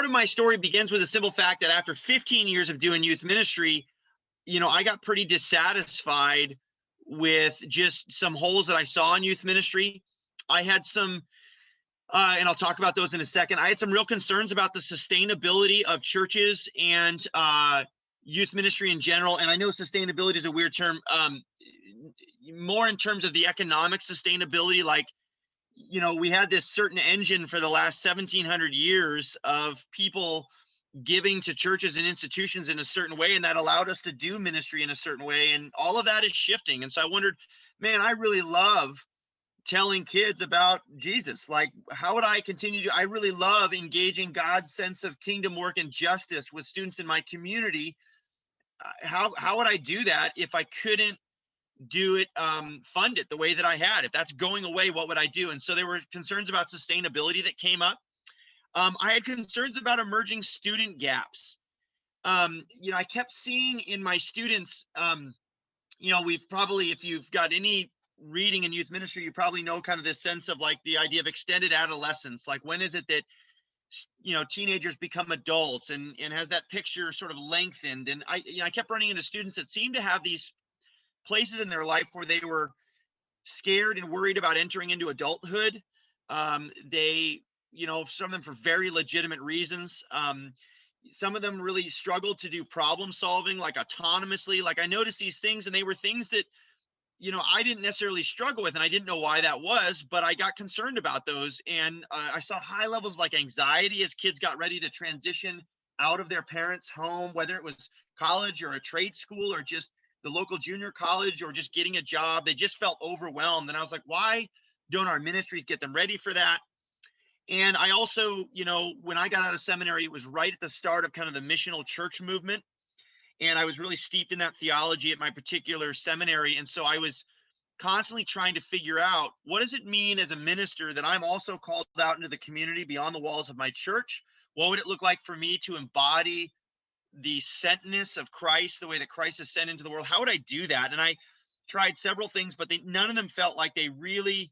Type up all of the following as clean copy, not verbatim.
of my story begins with a simple fact that after 15 years of doing youth ministry, I got pretty dissatisfied with just some holes that I saw in youth ministry. I had some, and I'll talk about those in a second. I had some real concerns about the sustainability of churches and youth ministry in general. And I know sustainability is a weird term, more in terms of the economic sustainability. Like, we had this certain engine for the last 1700 years of people giving to churches and institutions in a certain way, and that allowed us to do ministry in a certain way, and all of that is shifting. And so I wondered, man, I really love telling kids about Jesus. Like, how would I continue to? I really love engaging God's sense of kingdom work and justice with students in my community. How would I do that if I couldn't do it, fund it the way that I had? If that's going away, what would I do? And so there were concerns about sustainability that came up. I had concerns about emerging student gaps. I kept seeing in my students, we've probably, if you've got any reading in youth ministry, you probably know kind of this sense of like the idea of extended adolescence. Like, when is it that, teenagers become adults, and has that picture sort of lengthened? And I kept running into students that seemed to have these places in their life where they were scared and worried about entering into adulthood. They, some of them for very legitimate reasons. Some of them really struggled to do problem solving, like autonomously. Like, I noticed these things, and they were things that, I didn't necessarily struggle with, and I didn't know why that was, but I got concerned about those. And I saw high levels of like anxiety as kids got ready to transition out of their parents' home, whether it was college or a trade school or just the local junior college or just getting a job. They just felt overwhelmed. And I was like, why don't our ministries get them ready for that? And I also, when I got out of seminary, it was right at the start of kind of the missional church movement. And I was really steeped in that theology at my particular seminary. And so I was constantly trying to figure out, what does it mean as a minister that I'm also called out into the community beyond the walls of my church? What would it look like for me to embody the sentness of Christ, the way that Christ is sent into the world? How would I do that? And I tried several things, but none of them felt like they really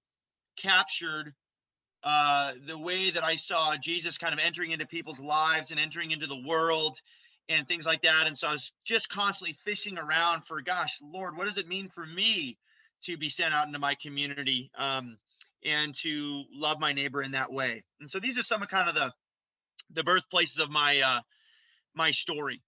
captured the way that I saw Jesus kind of entering into people's lives and entering into the world and things like that. And so I was just constantly fishing around for, gosh, Lord, what does it mean for me to be sent out into my community, and to love my neighbor in that way? And so these are some of kind of the birthplaces of my story.